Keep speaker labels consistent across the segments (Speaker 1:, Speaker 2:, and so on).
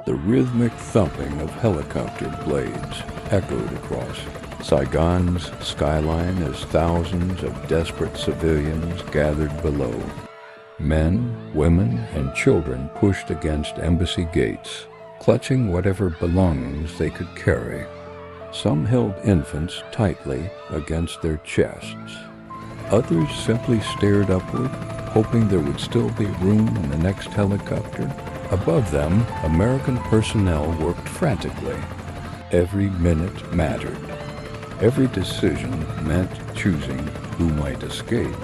Speaker 1: The rhythmic thumping of helicopter blades echoed across Saigon's skyline as thousands of desperate civilians gathered below. Men, women, and children pushed against embassy gates, clutching whatever belongings they could carry. Some held infants tightly against their chests. Others simply stared upward, hoping there would still be room in the next helicopter. Above them, American personnel worked frantically. Every minute mattered. Every decision meant choosing who might escape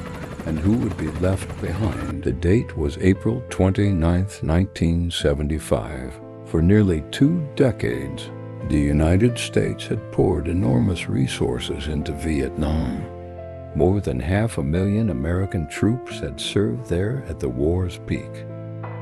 Speaker 1: and who would be left behind. The date was April 29, 1975. For nearly 2 decades, the United States had poured enormous resources into Vietnam. More than 500,000 American troops had served there at the war's peak.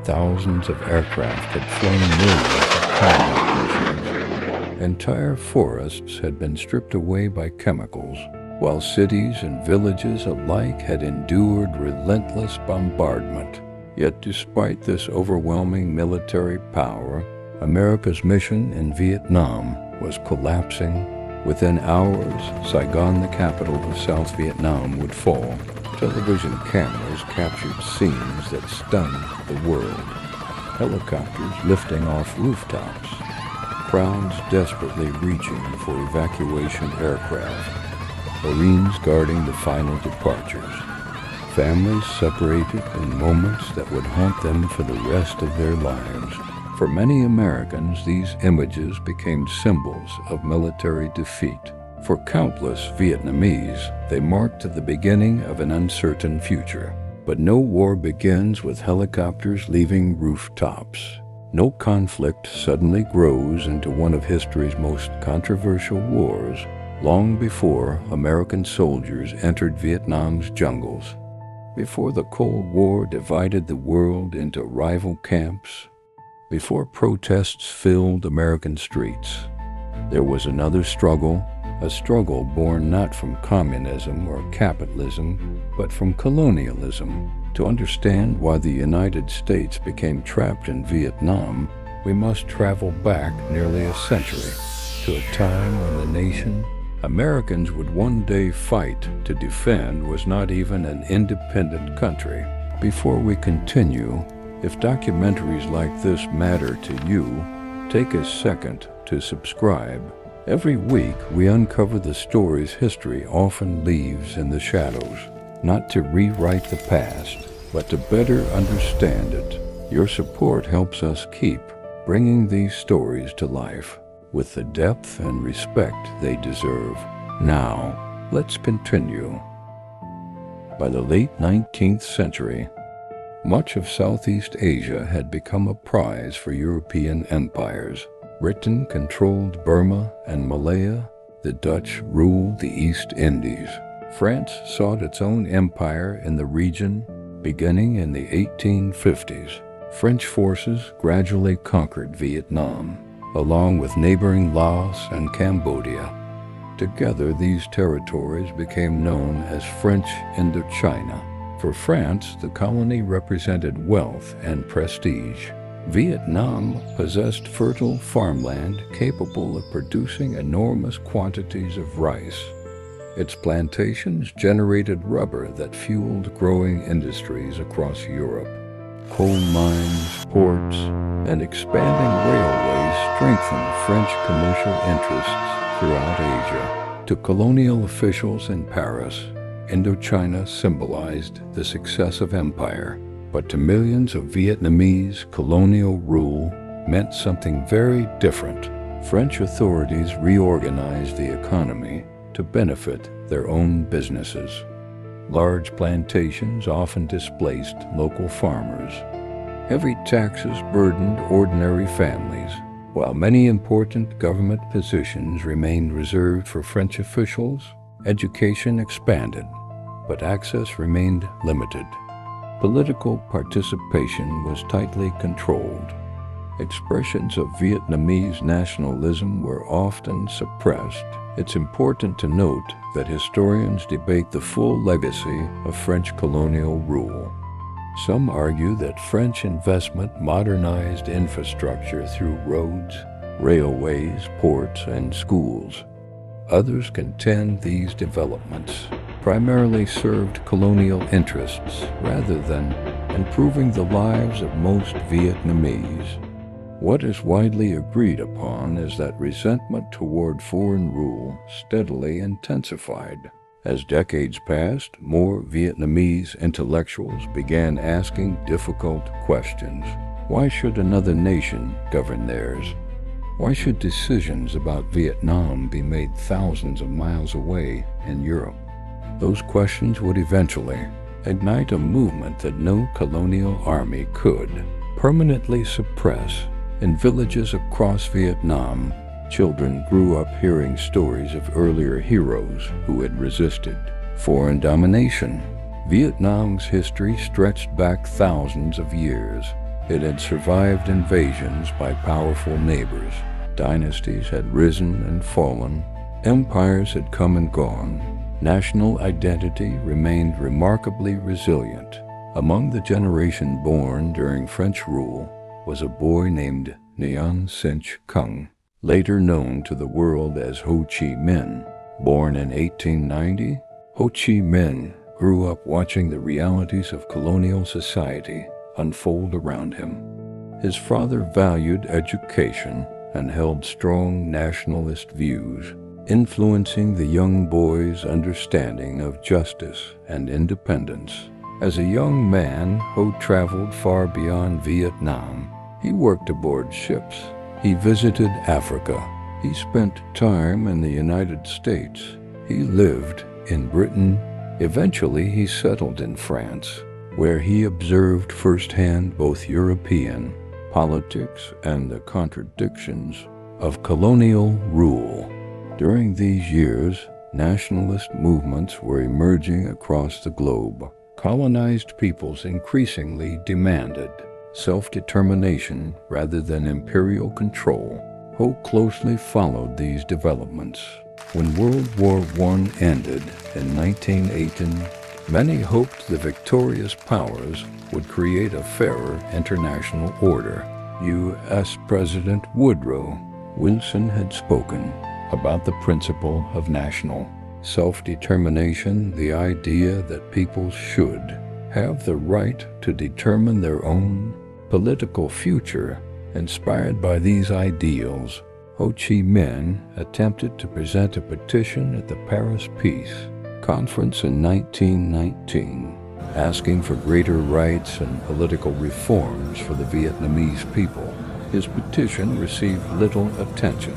Speaker 1: Thousands of aircraft had flown millions of combat missions. Entire forests had been stripped away by chemicals, while cities and villages alike had endured relentless bombardment. Yet despite this overwhelming military power, America's mission in Vietnam was collapsing. Within hours, Saigon, the capital of South Vietnam, would fall. Television cameras captured scenes that stunned the world. Helicopters lifting off rooftops, crowds desperately reaching for evacuation aircraft, Marines guarding the final departures, families separated in moments that would haunt them for the rest of their lives. For many Americans, these images became symbols of military defeat. For countless Vietnamese, they marked the beginning of an uncertain future. But no war begins with helicopters leaving rooftops. No conflict suddenly grows into one of history's most controversial wars long before American soldiers entered Vietnam's jungles. Before the Cold War divided the world into rival camps, before protests filled American streets, there was another struggle, a struggle born not from communism or capitalism, but from colonialism. To understand why the United States became trapped in Vietnam, we must travel back nearly a century, to a time when the nation Americans would one day fight to defend was not even an independent country. Before we continue, if documentaries like this matter to you, take a second to subscribe. Every week, we uncover the stories history often leaves in the shadows, not to rewrite the past, but to better understand it. Your support helps us keep bringing these stories to life with the depth and respect they deserve. Now, let's continue. By the late 19th century, much of Southeast Asia had become a prize for European empires. Britain controlled Burma and Malaya. The Dutch ruled the East Indies. France sought its own empire in the region beginning in the 1850s. French forces gradually conquered Vietnam, along with neighboring Laos and Cambodia. Together, these territories became known as French Indochina. For France, the colony represented wealth and prestige. Vietnam possessed fertile farmland capable of producing enormous quantities of rice. Its plantations generated rubber that fueled growing industries across Europe. Coal mines, ports, and expanding railways strengthened French commercial interests throughout Asia. To colonial officials in Paris, Indochina symbolized the success of empire, but to millions of Vietnamese, colonial rule meant something very different. French authorities reorganized the economy to benefit their own businesses. Large plantations often displaced local farmers. Heavy taxes burdened ordinary families, while many important government positions remained reserved for French officials. Education expanded, but access remained limited. Political participation was tightly controlled. Expressions of Vietnamese nationalism were often suppressed. It's important to note that historians debate the full legacy of French colonial rule. Some argue that French investment modernized infrastructure through roads, railways, ports, and schools. Others contend these developments primarily served colonial interests rather than improving the lives of most Vietnamese. What is widely agreed upon is that resentment toward foreign rule steadily intensified. As decades passed, more Vietnamese intellectuals began asking difficult questions. Why should another nation govern theirs? Why should decisions about Vietnam be made thousands of miles away in Europe? Those questions would eventually ignite a movement that no colonial army could permanently suppress. In villages across Vietnam, children grew up hearing stories of earlier heroes who had resisted foreign domination. Vietnam's history stretched back thousands of years. It had survived invasions by powerful neighbors. Dynasties had risen and fallen. Empires had come and gone. National identity remained remarkably resilient. Among the generation born during French rule was a boy named Viet Cong, later known to the world as Ho Chi Minh. Born in 1890, Ho Chi Minh grew up watching the realities of colonial society unfold around him. His father valued education and held strong nationalist views, influencing the young boy's understanding of justice and independence. As a young man, Ho traveled far beyond Vietnam. He worked aboard ships. He visited Africa. He spent time in the United States. He lived in Britain. Eventually, he settled in France, where he observed firsthand both European politics and the contradictions of colonial rule. During these years, nationalist movements were emerging across the globe. Colonized peoples increasingly demanded self-determination rather than imperial control. Ho closely followed these developments. When World War I ended in 1918, many hoped the victorious powers would create a fairer international order. U.S. President Woodrow Wilson had spoken about the principle of national self-determination, the idea that people should have the right to determine their own political future. Inspired by these ideals, Ho Chi Minh attempted to present a petition at the Paris Peace Conference in 1919, asking for greater rights and political reforms for the Vietnamese people. His petition received little attention,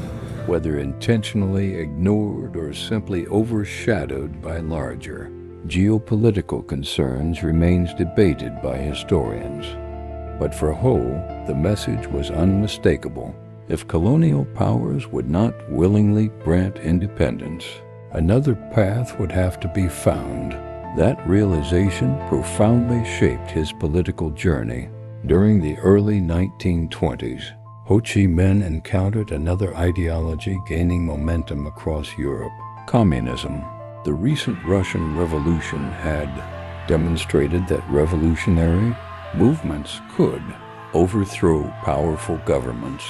Speaker 1: whether intentionally ignored or simply overshadowed by larger geopolitical concerns remains debated by historians. But for Ho, the message was unmistakable. If colonial powers would not willingly grant independence, another path would have to be found. That realization profoundly shaped his political journey. During the early 1920s, Ho Chi Minh encountered another ideology gaining momentum across Europe: communism. The recent Russian Revolution had demonstrated that revolutionary movements could overthrow powerful governments.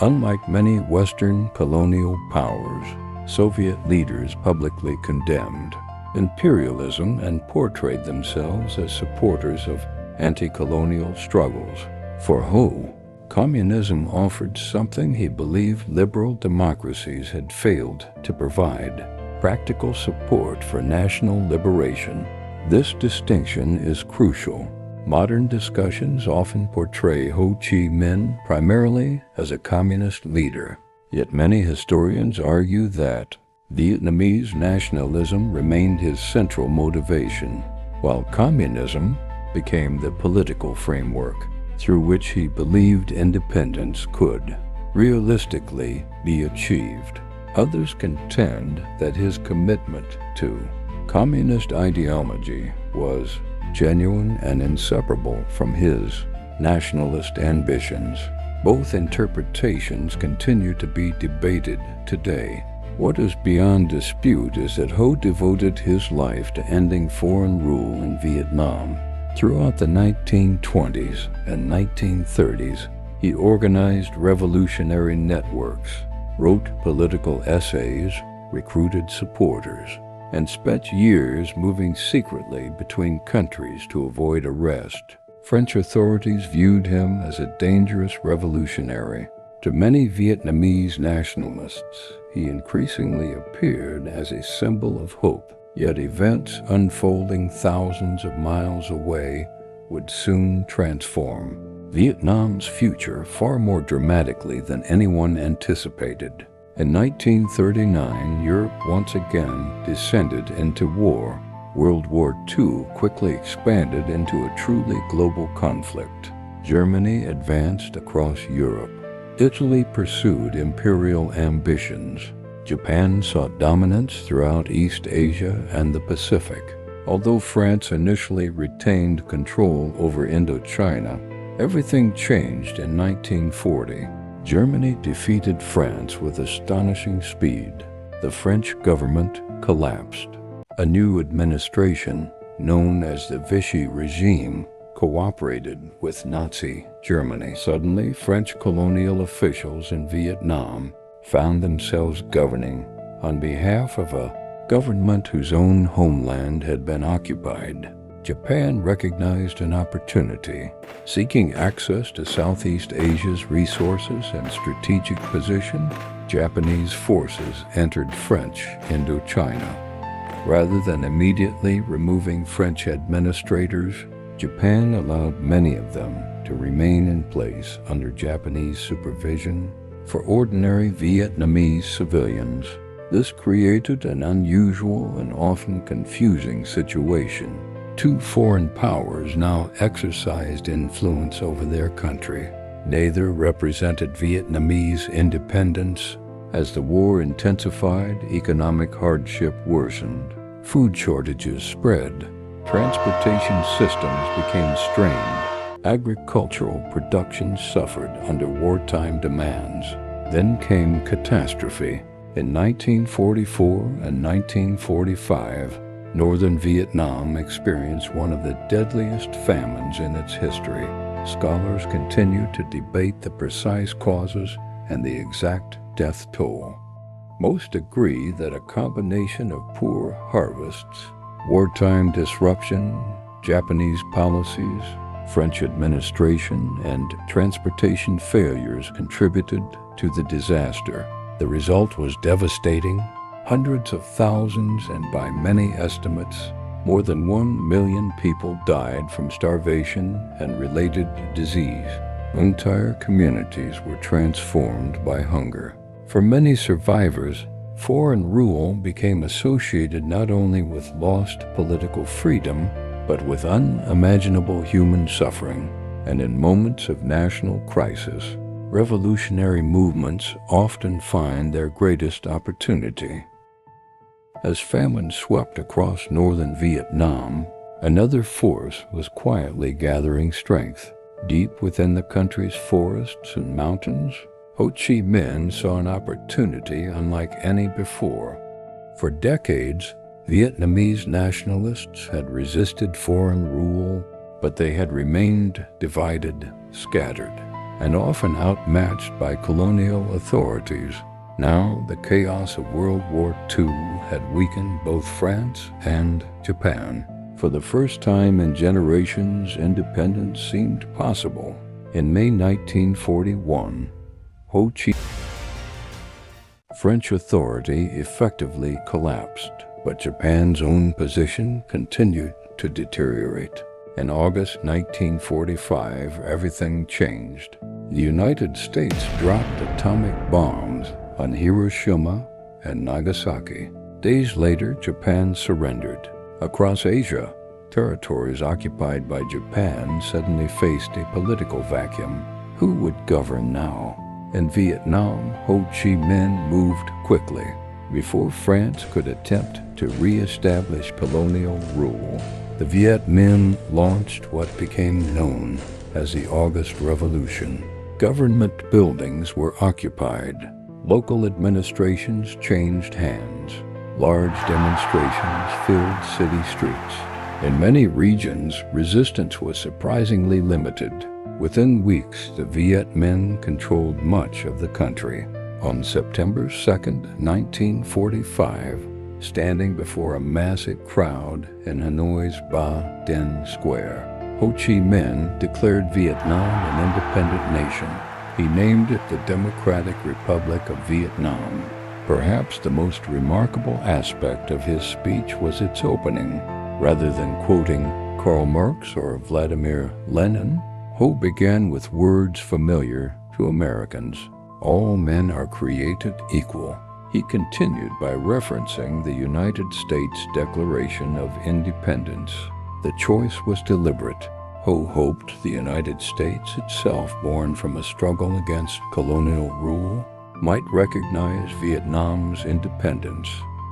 Speaker 1: Unlike many Western colonial powers, Soviet leaders publicly condemned imperialism and portrayed themselves as supporters of anti-colonial struggles. For Ho, communism offered something he believed liberal democracies had failed to provide: practical support for national liberation. This distinction is crucial. Modern discussions often portray Ho Chi Minh primarily as a communist leader, yet many historians argue that Vietnamese nationalism remained his central motivation, while communism became the political framework through which he believed independence could realistically be achieved. Others contend that his commitment to communist ideology was genuine and inseparable from his nationalist ambitions. Both interpretations continue to be debated today. What is beyond dispute is that Ho devoted his life to ending foreign rule in Vietnam. Throughout the 1920s and 1930s, he organized revolutionary networks, wrote political essays, recruited supporters, and spent years moving secretly between countries to avoid arrest. French authorities viewed him as a dangerous revolutionary. To many Vietnamese nationalists, he increasingly appeared as a symbol of hope. Yet events unfolding thousands of miles away would soon transform Vietnam's future far more dramatically than anyone anticipated. In 1939, Europe once again descended into war. World War II quickly expanded into a truly global conflict. Germany advanced across Europe. Italy pursued imperial ambitions. Japan sought dominance throughout East Asia and the Pacific. Although France initially retained control over Indochina, everything changed in 1940. Germany defeated France with astonishing speed. The French government collapsed. A new administration, known as the Vichy regime, cooperated with Nazi Germany. Suddenly, French colonial officials in Vietnam found themselves governing on behalf of a government whose own homeland had been occupied. Japan recognized an opportunity. Seeking access to Southeast Asia's resources and strategic position, Japanese forces entered French Indochina. Rather than immediately removing French administrators, Japan allowed many of them to remain in place under Japanese supervision. For ordinary Vietnamese civilians, this created an unusual and often confusing situation. Two foreign powers now exercised influence over their country. Neither represented Vietnamese independence. As the war intensified, economic hardship worsened. Food shortages spread. Transportation systems became strained. Agricultural production suffered under wartime demands. Then came catastrophe. In 1944 and 1945, northern Vietnam experienced one of the deadliest famines in its history. Scholars continue to debate the precise causes and the exact death toll. Most agree that a combination of poor harvests, wartime disruption, Japanese policies, French administration, and transportation failures contributed to the disaster. The result was devastating. Hundreds of thousands, and by many estimates, more than 1 million people died from starvation and related disease. Entire communities were transformed by hunger. For many survivors, foreign rule became associated not only with lost political freedom, but with unimaginable human suffering. And in moments of national crisis, revolutionary movements often find their greatest opportunity. As famine swept across northern Vietnam, another force was quietly gathering strength. Deep within the country's forests and mountains, Ho Chi Minh saw an opportunity unlike any before. For decades, Vietnamese nationalists had resisted foreign rule, but they had remained divided, scattered, and often outmatched by colonial authorities. Now, the chaos of World War II had weakened both France and Japan. For the first time in generations, independence seemed possible. In May 1941, Ho Chi French authority effectively collapsed, but Japan's own position continued to deteriorate. In August 1945, everything changed. The United States dropped atomic bombs on Hiroshima and Nagasaki. Days later, Japan surrendered. Across Asia, territories occupied by Japan suddenly faced a political vacuum. Who would govern now? In Vietnam, Ho Chi Minh moved quickly. Before France could attempt to re-establish colonial rule, the Viet Minh launched what became known as the August Revolution. Government buildings were occupied. Local administrations changed hands. Large demonstrations filled city streets. In many regions, resistance was surprisingly limited. Within weeks, the Viet Minh controlled much of the country. On September 2, 1945, standing before a massive crowd in Hanoi's Ba Dien Square, Ho Chi Minh declared Vietnam an independent nation. He named it the Democratic Republic of Vietnam. Perhaps the most remarkable aspect of his speech was its opening. Rather than quoting Karl Marx or Vladimir Lenin, Ho began with words familiar to Americans. All men are created equal. He continued by referencing the United States Declaration of Independence. The choice was deliberate. Ho hoped the United States itself, born from a struggle against colonial rule, might recognize Vietnam's independence.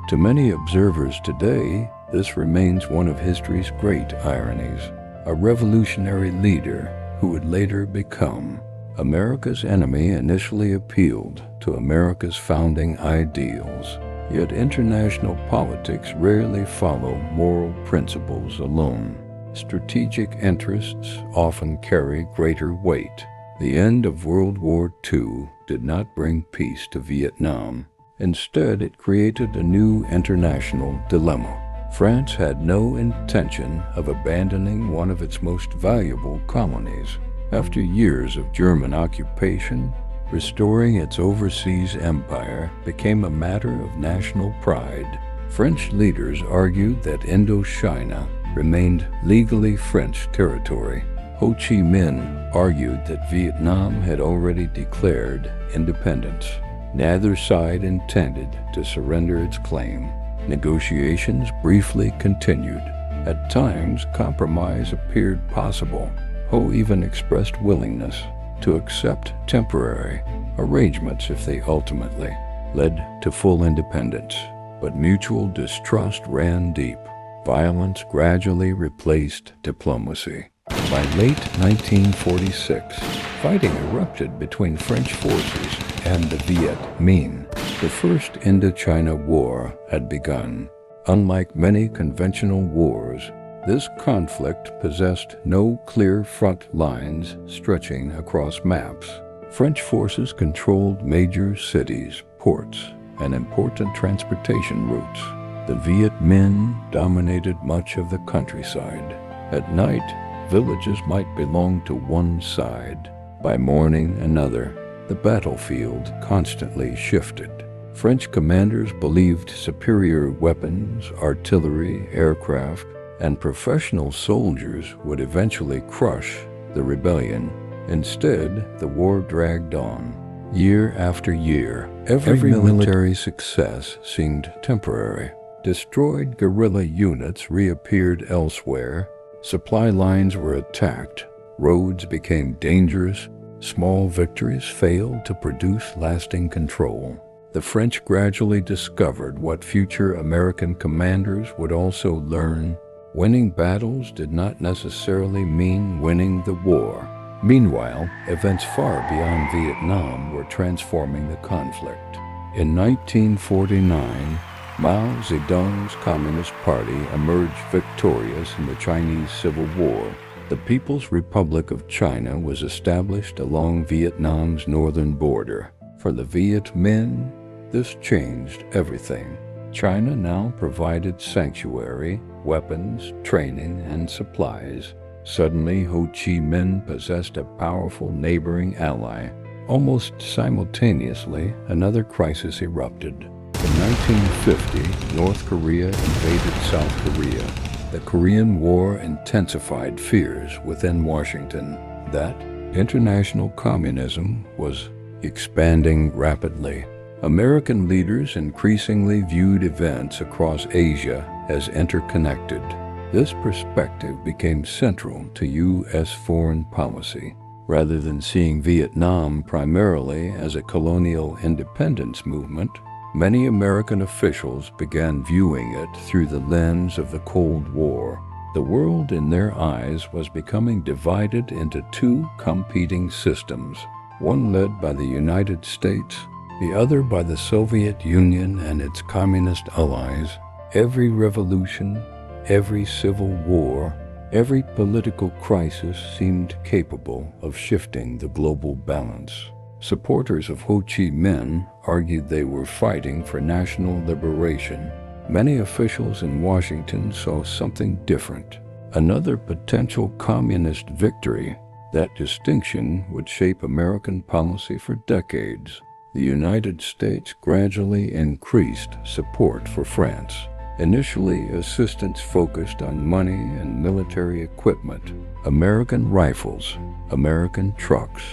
Speaker 1: To many observers today, this remains one of history's great ironies. A revolutionary leader who would later become America's enemy initially appealed to America's founding ideals. Yet international politics rarely follow moral principles alone. Strategic interests often carry greater weight. The end of World War II did not bring peace to Vietnam. Instead, it created a new international dilemma. France had no intention of abandoning one of its most valuable colonies. After years of German occupation, restoring its overseas empire became a matter of national pride. French leaders argued that Indochina remained legally French territory. Ho Chi Minh argued that Vietnam had already declared independence. Neither side intended to surrender its claim. Negotiations briefly continued. At times, compromise appeared possible. Ho even expressed willingness to accept temporary arrangements if they ultimately led to full independence. But mutual distrust ran deep. Violence gradually replaced diplomacy. By late 1946, fighting erupted between French forces and the Viet Minh. The First Indochina War had begun. Unlike many conventional wars, this conflict possessed no clear front lines stretching across maps. French forces controlled major cities, ports, and important transportation routes. The Viet Minh dominated much of the countryside. At night, villages might belong to one side. By morning, another. The battlefield constantly shifted. French commanders believed superior weapons, artillery, aircraft, and professional soldiers would eventually crush the rebellion. Instead, the war dragged on. Year after year, every military success seemed temporary. Destroyed guerrilla units reappeared elsewhere. Supply lines were attacked. Roads became dangerous. Small victories failed to produce lasting control. The French gradually discovered what future American commanders would also learn. Winning battles did not necessarily mean winning the war. Meanwhile, events far beyond Vietnam were transforming the conflict. In 1949, Mao Zedong's Communist Party emerged victorious in the Chinese Civil War. The People's Republic of China was established along Vietnam's northern border. For the Viet Minh, this changed everything. China now provided sanctuary, weapons, training, and supplies. Suddenly, Ho Chi Minh possessed a powerful neighboring ally. Almost simultaneously, another crisis erupted. In 1950, North Korea invaded South Korea. The Korean War intensified fears within Washington that international communism was expanding rapidly. American leaders increasingly viewed events across Asia as interconnected. This perspective became central to U.S. foreign policy. Rather than seeing Vietnam primarily as a colonial independence movement, many American officials began viewing it through the lens of the Cold War. The world in their eyes was becoming divided into two competing systems, one led by the United States, the other by the Soviet Union and its communist allies. Every revolution, every civil war, every political crisis seemed capable of shifting the global balance. Supporters of Ho Chi Minh argued they were fighting for national liberation. Many officials in Washington saw something different, another potential communist victory. That distinction would shape American policy for decades. The United States gradually increased support for France. Initially, assistance focused on money and military equipment, American rifles, American trucks,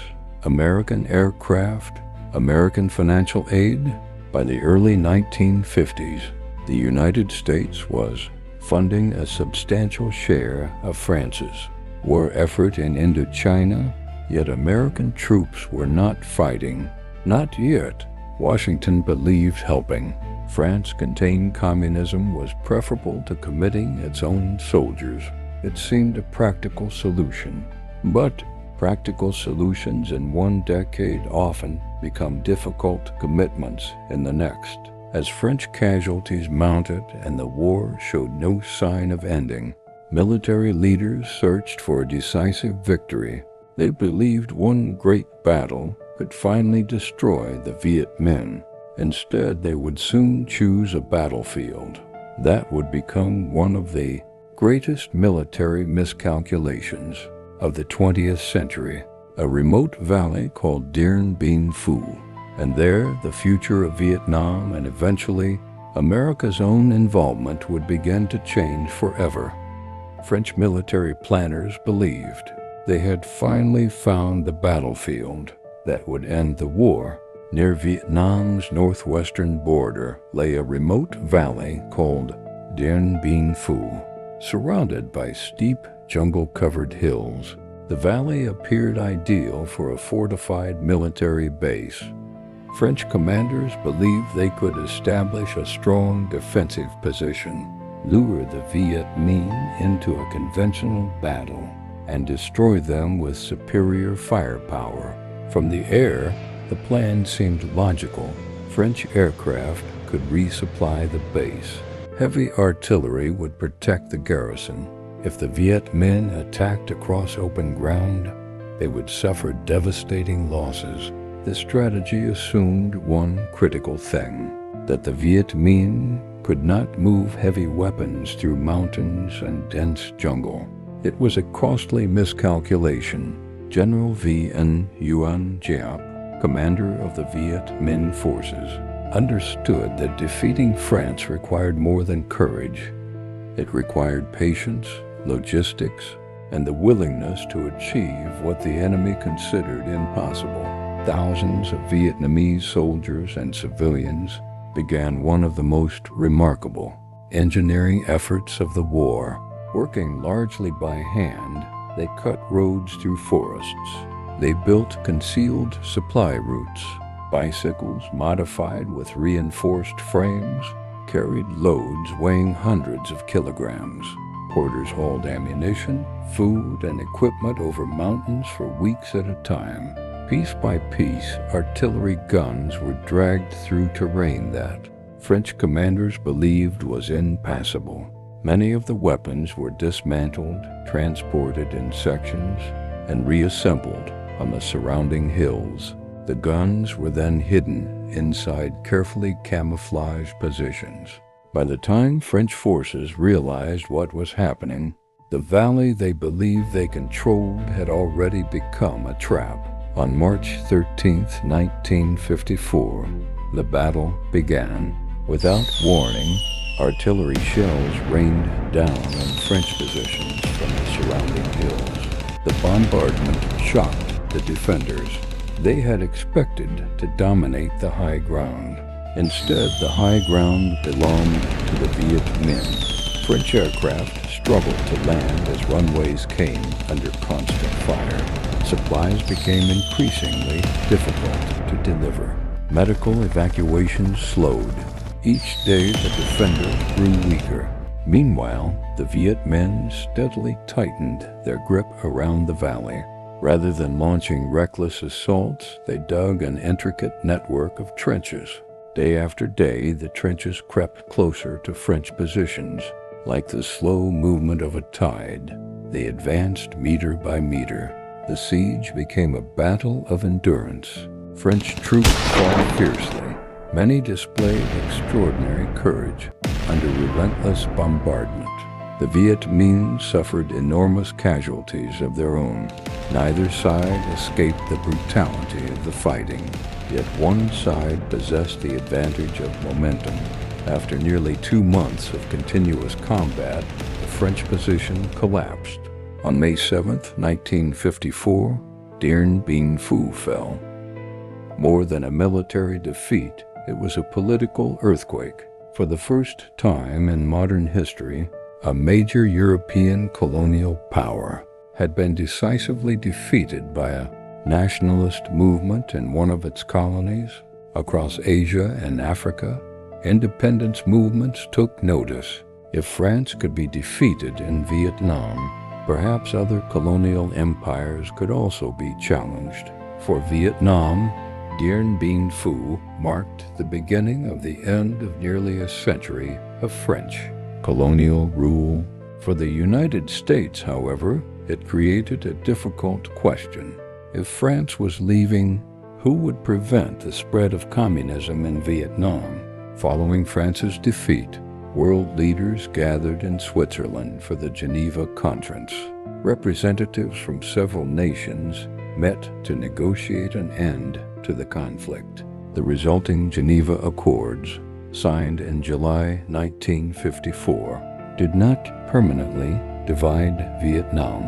Speaker 1: American aircraft, American financial aid. By the early 1950s, the United States was funding a substantial share of France's war effort in Indochina, yet American troops were not fighting. Not yet. Washington believed helping France contain communism was preferable to committing its own soldiers. It seemed a practical solution. But practical solutions in one decade often become difficult commitments in the next. As French casualties mounted and the war showed no sign of ending, military leaders searched for a decisive victory. They believed one great battle could finally destroy the Viet Minh. Instead, they would soon choose a battlefield. That would become one of the greatest military miscalculations of the 20th century, a remote valley called Dien Bien Phu. And there, the future of Vietnam and eventually America's own involvement would begin to change forever. French military planners believed they had finally found the battlefield that would end the war. Near Vietnam's northwestern border lay a remote valley called Dien Bien Phu. Surrounded by steep, jungle-covered hills, the valley appeared ideal for a fortified military base. French commanders believed they could establish a strong defensive position, lure the Viet Minh into a conventional battle, and destroy them with superior firepower. From the air, the plan seemed logical. French aircraft could resupply the base. Heavy artillery would protect the garrison. If the Viet Minh attacked across open ground, they would suffer devastating losses. The strategy assumed one critical thing, that the Viet Minh could not move heavy weapons through mountains and dense jungle. It was a costly miscalculation. General Vien Nguyen Giap, commander of the Viet Minh forces, understood that defeating France required more than courage. It required patience, logistics, and the willingness to achieve what the enemy considered impossible. Thousands of Vietnamese soldiers and civilians began one of the most remarkable engineering efforts of the war. Working largely by hand, they cut roads through forests. They built concealed supply routes. Bicycles modified with reinforced frames carried loads weighing hundreds of kilograms. Porters hauled ammunition, food, and equipment over mountains for weeks at a time. Piece by piece, artillery guns were dragged through terrain that French commanders believed was impassable. Many of the weapons were dismantled, transported in sections, and reassembled on the surrounding hills. The guns were then hidden inside carefully camouflaged positions. By the time French forces realized what was happening, the valley they believed they controlled had already become a trap. On March 13, 1954, the battle began. Without warning, artillery shells rained down on French positions from the surrounding hills. The bombardment shocked the defenders. They had expected to dominate the high ground. Instead, the high ground belonged to the Viet Minh. French aircraft struggled to land as runways came under constant fire. Supplies became increasingly difficult to deliver. Medical evacuations slowed. Each day the defenders grew weaker. Meanwhile, the Viet Minh steadily tightened their grip around the valley. Rather than launching reckless assaults, they dug an intricate network of trenches. Day after day, the trenches crept closer to French positions. Like the slow movement of a tide, they advanced meter by meter. The siege became a battle of endurance. French troops fought fiercely. Many displayed extraordinary courage under relentless bombardment. The Viet Minh suffered enormous casualties of their own. Neither side escaped the brutality of the fighting, yet one side possessed the advantage of momentum. After nearly 2 months of continuous combat, the French position collapsed. On May 7, 1954, Dien Bien Phu fell. More than a military defeat, it was a political earthquake. For the first time in modern history, a major European colonial power had been decisively defeated by a nationalist movement in one of its colonies. Across Asia and Africa, independence movements took notice. If France could be defeated in Vietnam, perhaps other colonial empires could also be challenged. For Vietnam, Dien Bien Phu marked the beginning of the end of nearly a century of French colonial rule. For the United States, however, it created a difficult question. If France was leaving, who would prevent the spread of communism in Vietnam? Following France's defeat, world leaders gathered in Switzerland for the Geneva Conference. Representatives from several nations met to negotiate an end to the conflict. The resulting Geneva Accords, signed in July 1954, did not permanently divide Vietnam.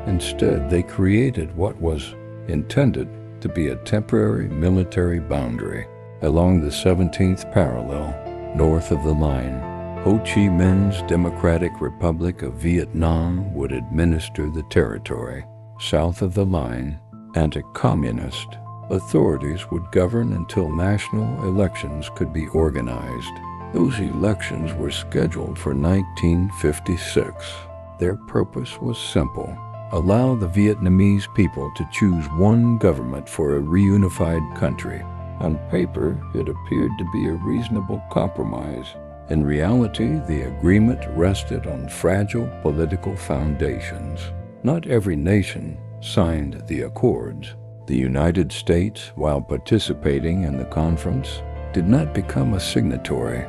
Speaker 1: Instead, they created what was intended to be a temporary military boundary. Along the 17th parallel, north of the line, Ho Chi Minh's Democratic Republic of Vietnam would administer the territory. South of the line, anti-communist authorities would govern until national elections could be organized. Those elections were scheduled for 1956. Their purpose was simple: allow the Vietnamese people to choose one government for a reunified country. On paper, it appeared to be a reasonable compromise. In reality, the agreement rested on fragile political foundations. Not every nation signed the accords. The United States, while participating in the conference, did not become a signatory.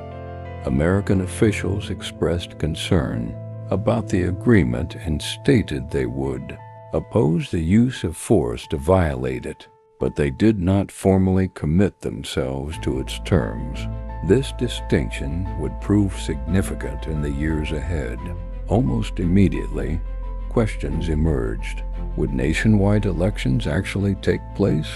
Speaker 1: American officials expressed concern about the agreement and stated they would oppose the use of force to violate it, but they did not formally commit themselves to its terms. This distinction would prove significant in the years ahead. Almost immediately, questions emerged. Would nationwide elections actually take place?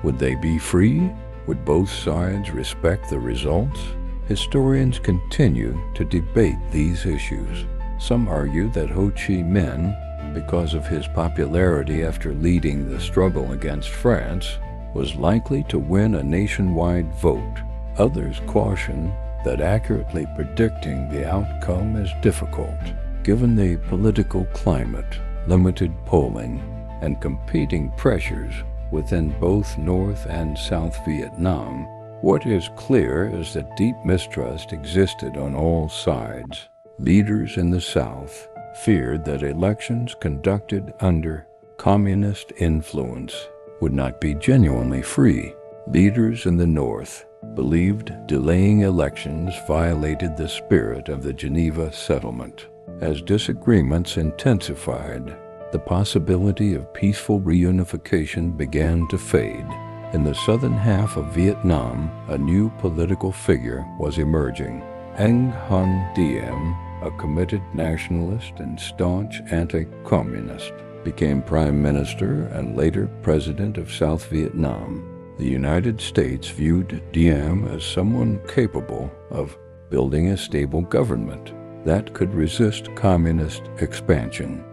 Speaker 1: Would they be free? Would both sides respect the results? Historians continue to debate these issues. Some argue that Ho Chi Minh, because of his popularity after leading the struggle against France, was likely to win a nationwide vote. Others caution that accurately predicting the outcome is difficult, given the political climate, limited polling, and competing pressures within both North and South Vietnam. What is clear is that deep mistrust existed on all sides. Leaders in the South feared that elections conducted under communist influence would not be genuinely free. Leaders in the North believed delaying elections violated the spirit of the Geneva settlement. As disagreements intensified, the possibility of peaceful reunification began to fade. In the southern half of Vietnam, a new political figure was emerging. Anh Hon Diem, a committed nationalist and staunch anti-communist, became prime minister and later president of South Vietnam. The United States viewed Diem as someone capable of building a stable government that could resist communist expansion.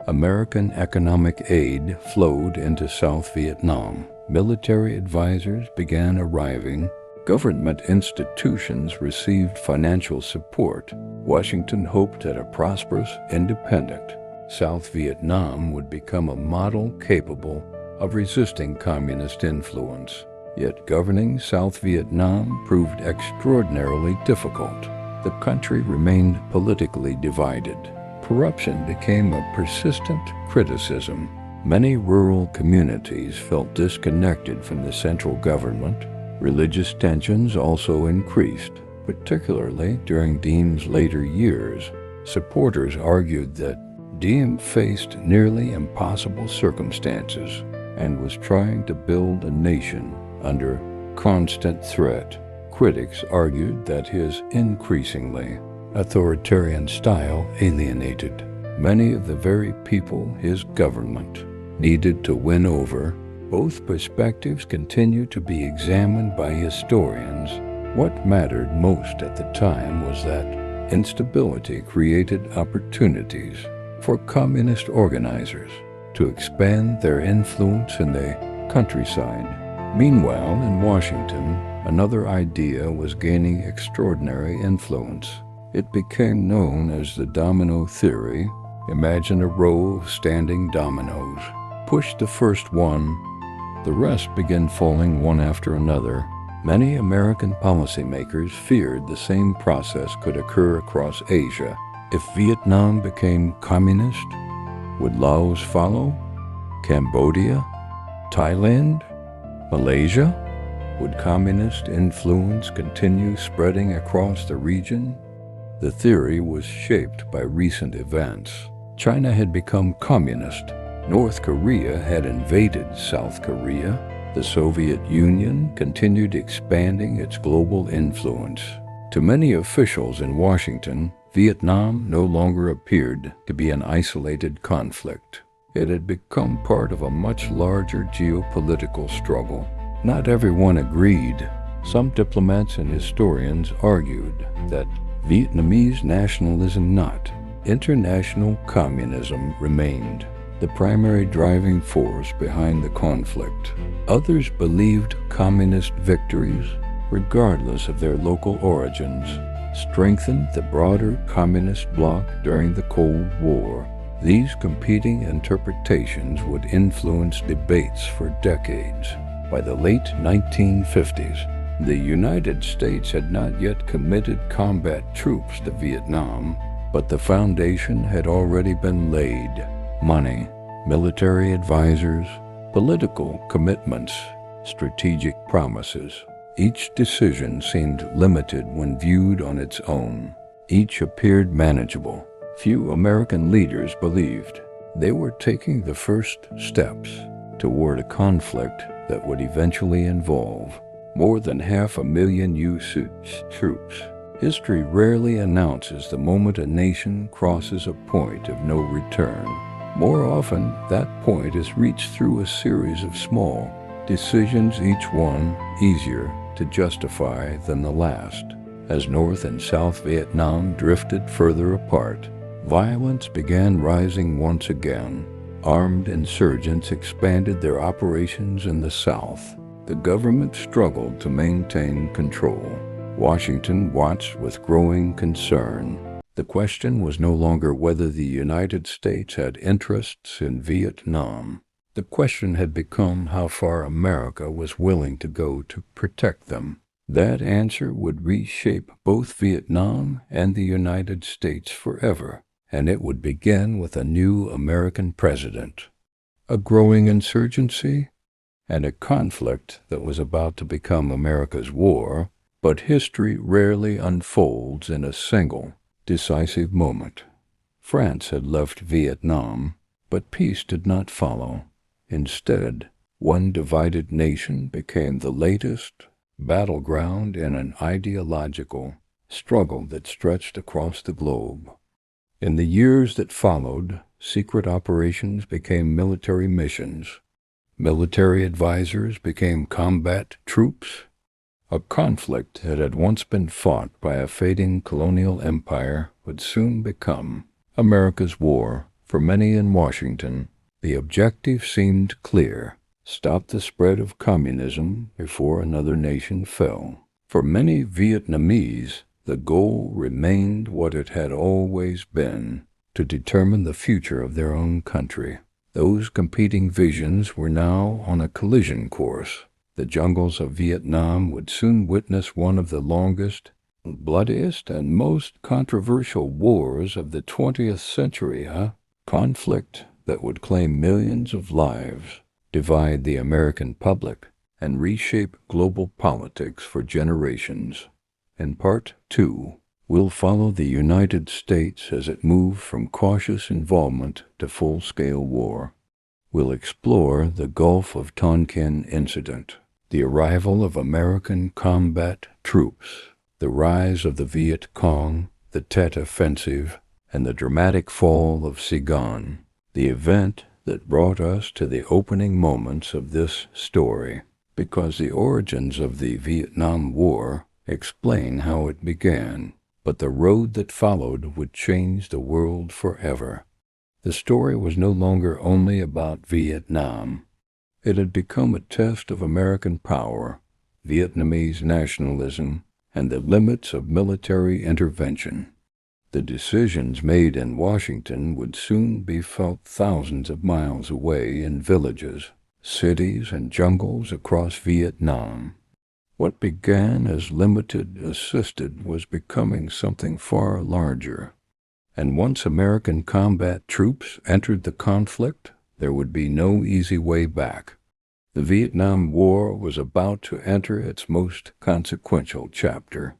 Speaker 1: American economic aid flowed into South Vietnam. Military advisors began arriving. Government institutions received financial support. Washington hoped that a prosperous, independent South Vietnam would become a model capable of resisting communist influence. Yet governing South Vietnam proved extraordinarily difficult. the country remained politically divided. Corruption became a persistent criticism. Many rural communities felt disconnected from the central government. Religious tensions also increased, particularly during Dien's later years. Supporters argued that Dien faced nearly impossible circumstances and was trying to build a nation under constant threat. Critics argued that his increasingly authoritarian style alienated many of the very people his government needed to win over. Both perspectives continue to be examined by historians. What mattered most at the time was that instability created opportunities for communist organizers to expand their influence in the countryside. Meanwhile, in Washington, another idea was gaining extraordinary influence. It became known as the Domino Theory. Imagine a row of standing dominoes. Push the first one, the rest begin falling one after another. Many American policymakers feared the same process could occur across Asia. If Vietnam became communist, would Laos follow? Cambodia? Thailand? Malaysia? Would communist influence continue spreading across the region? The theory was shaped by recent events. China had become communist. North Korea had invaded South Korea. The Soviet Union continued expanding its global influence. To many officials in Washington, Vietnam no longer appeared to be an isolated conflict. It had become part of a much larger geopolitical struggle. Not everyone agreed. Some diplomats and historians argued that Vietnamese nationalism, not international communism, remained the primary driving force behind the conflict. Others believed communist victories, regardless of their local origins, strengthened the broader communist bloc during the Cold War. These competing interpretations would influence debates for decades. By the late 1950s, the United States had not yet committed combat troops to Vietnam, but the foundation had already been laid. Money, military advisors, political commitments, strategic promises. Each decision seemed limited when viewed on its own. Each appeared manageable. Few American leaders believed they were taking the first steps toward a conflict that would eventually involve more than 500,000 U.S. troops. History rarely announces the moment a nation crosses a point of no return. More often, that point is reached through a series of small decisions, each one easier to justify than the last. As North and South Vietnam drifted further apart, violence began rising once again. Armed insurgents expanded their operations in the South. The government struggled to maintain control. Washington watched with growing concern. The question was no longer whether the United States had interests in Vietnam. The question had become how far America was willing to go to protect them. That answer would reshape both Vietnam and the United States forever, and it would begin with a new American president, a growing insurgency, and a conflict that was about to become America's war. But history rarely unfolds in a single, decisive moment. France had left Vietnam, but peace did not follow. Instead, one divided nation became the latest battleground in an ideological struggle that stretched across the globe. In the years that followed, secret operations became military missions. Military advisors became combat troops. A conflict that had once been fought by a fading colonial empire would soon become America's war. For many in Washington, the objective seemed clear: stop the spread of communism before another nation fell. For many Vietnamese, the goal remained what it had always been: to determine the future of their own country. Those competing visions were now on a collision course. The jungles of Vietnam would soon witness one of the longest Bloodiest and most controversial wars of the 20th century, Conflict that would claim millions of lives, divide the American public, and reshape global politics for generations. In Part 2, we'll follow the United States as it moved from cautious involvement to full-scale war. We'll explore the Gulf of Tonkin Incident, the arrival of American combat troops, the rise of the Viet Cong, the Tet Offensive, and the dramatic Fall of Saigon, the event that brought us to the opening moments of this story, because the origins of the Vietnam War explain how it began, but the road that followed would change the world forever. The story was no longer only about Vietnam. It had become a test of American power, Vietnamese nationalism, and the limits of military intervention. The decisions made in Washington would soon be felt thousands of miles away in villages, cities, and jungles across Vietnam. What began as limited assistance was becoming something far larger. And once American combat troops entered the conflict, there would be no easy way back. The Vietnam War was about to enter its most consequential chapter.